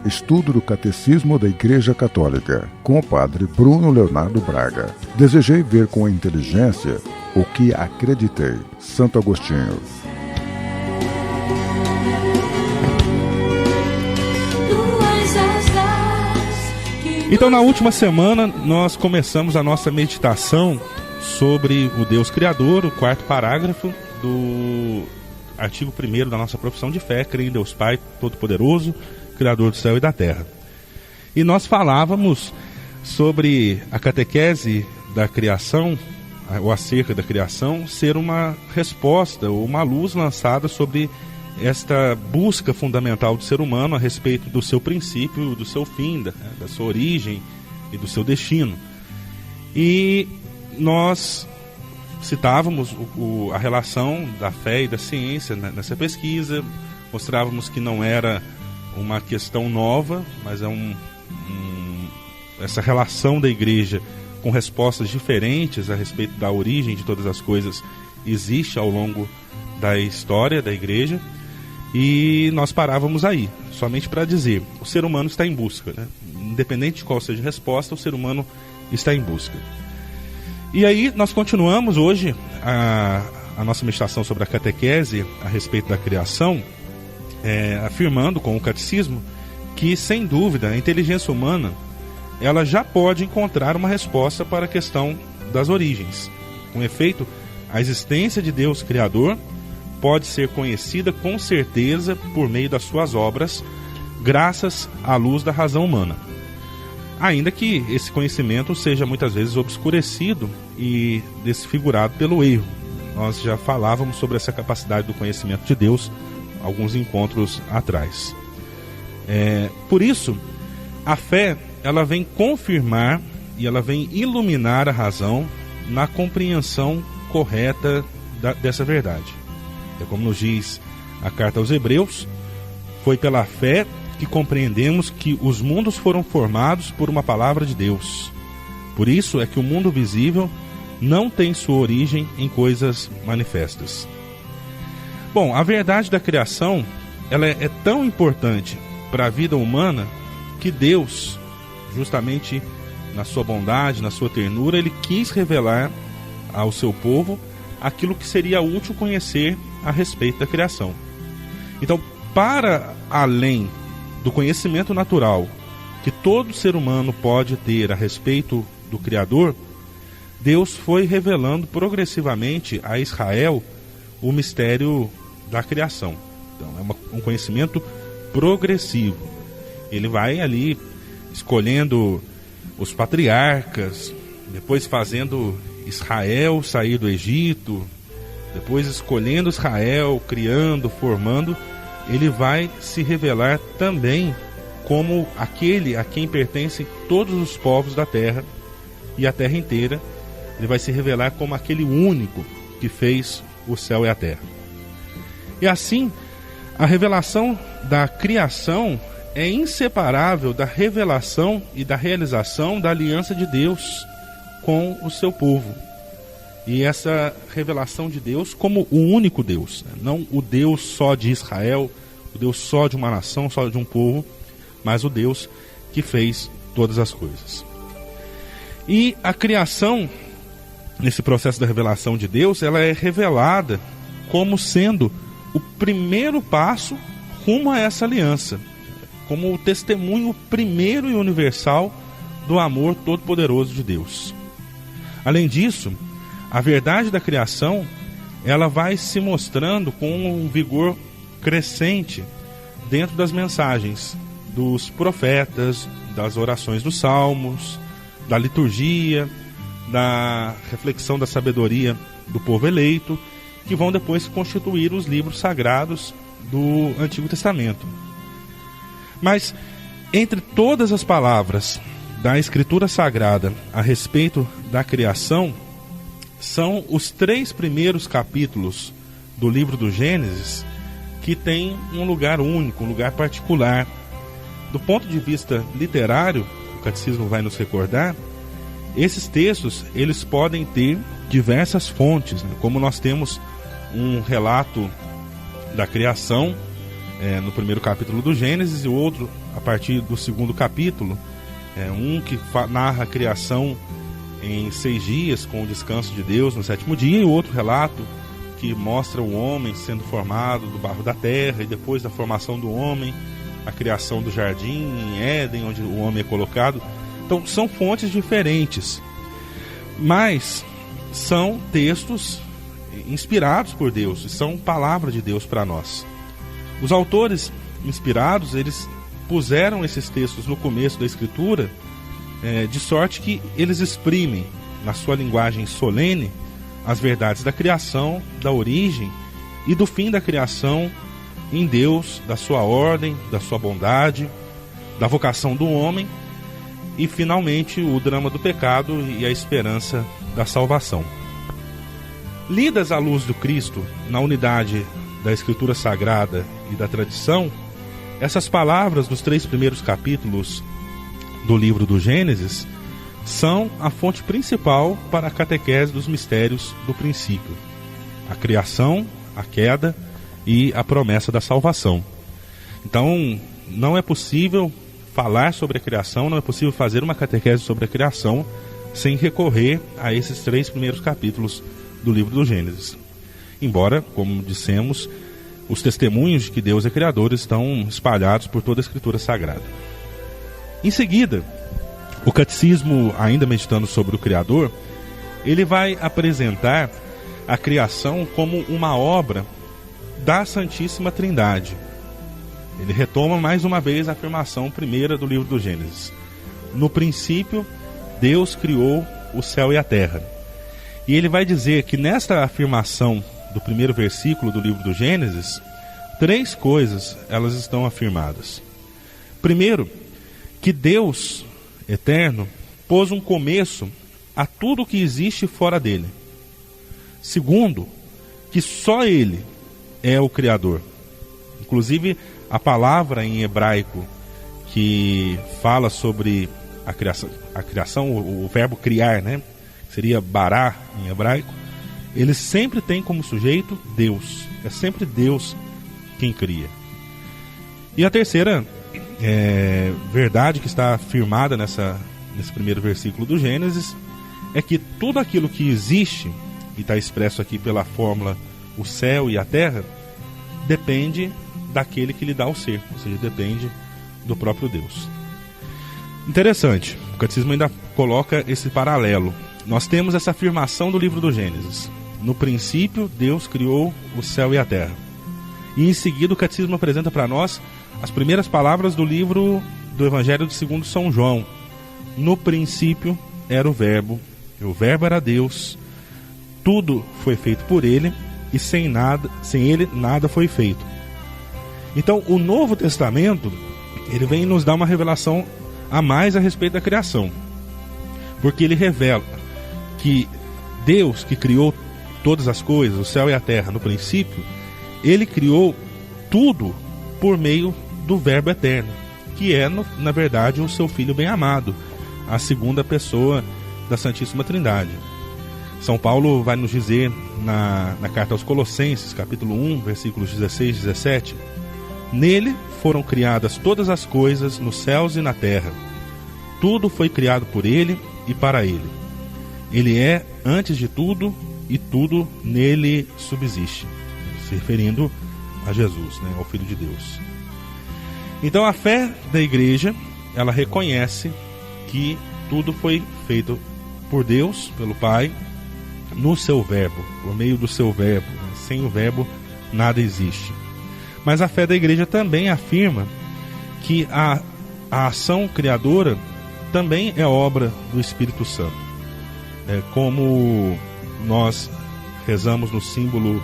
Estudo do Catecismo da Igreja Católica, com o Padre Bruno Leonardo Braga. Desejei ver com a inteligência o que acreditei. Santo Agostinho. Então, na última semana, nós começamos a nossa meditação sobre o Deus Criador, o quarto parágrafo do artigo 1º da nossa profissão de fé: creio em Deus Pai Todo-Poderoso, Criador do céu e da terra. E nós falávamos sobre a catequese da criação, ou acerca da criação, ser uma resposta, ou uma luz lançada sobre esta busca fundamental do ser humano a respeito do seu princípio, do seu fim, da sua origem e do seu destino. E nós citávamos a relação da fé e da ciência nessa pesquisa, mostrávamos que não era uma questão nova, mas é essa relação da igreja com respostas diferentes a respeito da origem de todas as coisas existe ao longo da história da igreja. E nós parávamos aí, somente para dizer, o ser humano está em busca, né? Independente de qual seja a resposta, o ser humano está em busca. E aí nós continuamos hoje a nossa meditação sobre a catequese a respeito da criação, afirmando com o catecismo que, sem dúvida, a inteligência humana ela já pode encontrar uma resposta para a questão das origens. Com efeito, a existência de Deus Criador pode ser conhecida com certeza por meio das suas obras, graças à luz da razão humana. Ainda que esse conhecimento seja muitas vezes obscurecido e desfigurado pelo erro. Nós já falávamos sobre essa capacidade do conhecimento de Deus alguns encontros atrás. Por isso, a fé ela vem confirmar e ela vem iluminar a razão na compreensão correta dessa verdade. É como nos diz a carta aos Hebreus: foi pela fé que compreendemos que os mundos foram formados por uma palavra de Deus. Por isso é que o mundo visível não tem sua origem em coisas manifestas. Bom, a verdade da criação ela é tão importante para a vida humana que Deus, justamente na sua bondade, na sua ternura, ele quis revelar ao seu povo aquilo que seria útil conhecer a respeito da criação. Então, para além do conhecimento natural que todo ser humano pode ter a respeito do Criador, Deus foi revelando progressivamente a Israel o mistério da criação. Então, é um conhecimento progressivo. Ele vai ali escolhendo os patriarcas, depois fazendo Israel sair do Egito, depois escolhendo Israel, criando, formando, ele vai se revelar também como aquele a quem pertencem todos os povos da terra e a terra inteira. Ele vai se revelar como aquele único que fez o céu e a terra. E assim, a revelação da criação é inseparável da revelação e da realização da aliança de Deus com o seu povo. E essa revelação de Deus como o único Deus, não o Deus só de Israel, o Deus só de uma nação, só de um povo, mas o Deus que fez todas as coisas. E a criação, nesse processo da revelação de Deus, ela é revelada como sendo o primeiro passo rumo a essa aliança, como o testemunho primeiro e universal do amor todo-poderoso de Deus. Além disso, a verdade da criação ela vai se mostrando com um vigor crescente dentro das mensagens dos profetas, das orações dos salmos, da liturgia, da reflexão da sabedoria do povo eleito, que vão depois constituir os livros sagrados do Antigo Testamento. Mas entre todas as palavras da Escritura Sagrada a respeito da criação, são os 3 primeiros capítulos do livro do Gênesis que tem um lugar único, um lugar particular. Do ponto de vista literário, o Catecismo vai nos recordar, esses textos eles podem ter diversas fontes, né? Como nós temos um relato da criação no primeiro capítulo do Gênesis, e o outro a partir do segundo capítulo, um que narra a criação em 6 dias, com o descanso de Deus no 7º dia, e o outro relato que mostra o homem sendo formado do barro da terra, e depois da formação do homem, a criação do jardim em Éden, onde o homem é colocado. Então são fontes diferentes, mas são textos inspirados por Deus, e são palavra de Deus para nós. Os autores inspirados, eles puseram esses textos no começo da Escritura, de sorte que eles exprimem, na sua linguagem solene, as verdades da criação, da origem e do fim da criação em Deus, da sua ordem, da sua bondade, da vocação do homem e, finalmente, o drama do pecado e a esperança da salvação. Lidas à luz do Cristo, na unidade da Escritura Sagrada e da tradição, essas palavras dos 3 primeiros capítulos do livro do Gênesis são a fonte principal para a catequese dos mistérios do princípio: a criação, a queda e a promessa da salvação. Então, não é possível falar sobre a criação, não é possível fazer uma catequese sobre a criação sem recorrer a esses 3 primeiros capítulos do livro do Gênesis. Embora, como dissemos, os testemunhos de que Deus é criador estão espalhados por toda a Escritura Sagrada. Em seguida, o Catecismo, ainda meditando sobre o Criador, ele vai apresentar a criação como uma obra da Santíssima Trindade. Ele retoma mais uma vez a afirmação primeira do livro do Gênesis: no princípio, Deus criou o céu e a terra. E ele vai dizer que nesta afirmação do primeiro versículo do livro do Gênesis, 3 coisas elas estão afirmadas. Primeiro, que Deus eterno pôs um começo a tudo que existe fora dele. Segundo, que só ele é o Criador. Inclusive, a palavra em hebraico que fala sobre a criação, o verbo criar, né? Seria bará em hebraico. Ele sempre tem como sujeito Deus. É sempre Deus quem cria. E a terceira verdade que está afirmada nesse primeiro versículo do Gênesis é que tudo aquilo que existe, e está expresso aqui pela fórmula o céu e a terra, depende daquele que lhe dá o ser, ou seja, depende do próprio Deus. Interessante, o Catecismo ainda coloca esse paralelo. Nós temos essa afirmação do livro do Gênesis: no princípio Deus criou o céu e a terra. E em seguida o Catecismo apresenta para nós as primeiras palavras do livro do Evangelho segundo São João: no princípio era o Verbo, e o Verbo era Deus, tudo foi feito por ele, e sem ele nada foi feito. Então o Novo Testamento, ele vem nos dar uma revelação a mais a respeito da criação, porque ele revela que Deus, que criou todas as coisas, o céu e a terra, no princípio, ele criou tudo por meio do Verbo eterno, que é, na verdade, o seu Filho bem-amado, a segunda pessoa da Santíssima Trindade. São Paulo vai nos dizer na carta aos Colossenses, capítulo 1, versículos 16 e 17: nele foram criadas todas as coisas nos céus e na terra. Tudo foi criado por ele e para ele. Ele é antes de tudo e tudo nele subsiste. Se referindo a Jesus, né, ao Filho de Deus. Então a fé da Igreja, ela reconhece que tudo foi feito por Deus, pelo Pai, no seu Verbo, por meio do seu Verbo. Sem o Verbo nada existe. Mas a fé da Igreja também afirma que a ação criadora também é obra do Espírito Santo. Como nós rezamos no símbolo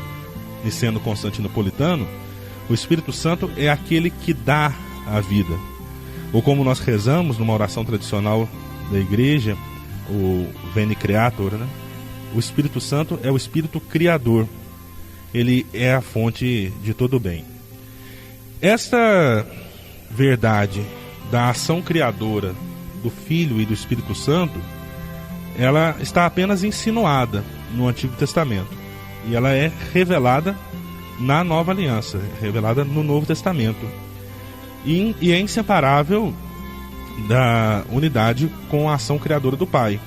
niceno-constantinopolitano, o Espírito Santo é aquele que dá a vida. Ou como nós rezamos numa oração tradicional da Igreja, o Veni Creator, né? O Espírito Santo é o Espírito Criador. Ele é a fonte de todo o bem. Esta verdade da ação criadora do Filho e do Espírito Santo, ela está apenas insinuada no Antigo Testamento. E ela é revelada na Nova Aliança, revelada no Novo Testamento. E é inseparável da unidade com a ação criadora do Pai.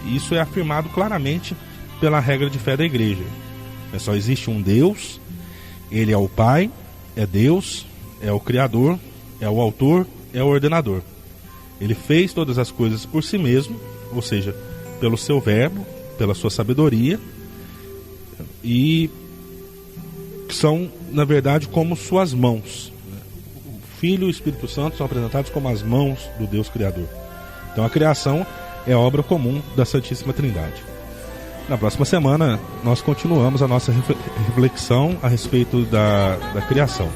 Isso é afirmado claramente pela regra de fé da Igreja. Só existe um Deus, Ele é o Pai, é Deus, é o Criador, é o Autor, é o Ordenador. Ele fez todas as coisas por si mesmo, ou seja, pelo seu verbo, pela sua sabedoria, e são, na verdade, como suas mãos. O Filho e o Espírito Santo são apresentados como as mãos do Deus Criador. Então a criação é obra comum da Santíssima Trindade. Na próxima semana nós continuamos a nossa reflexão a respeito da criação.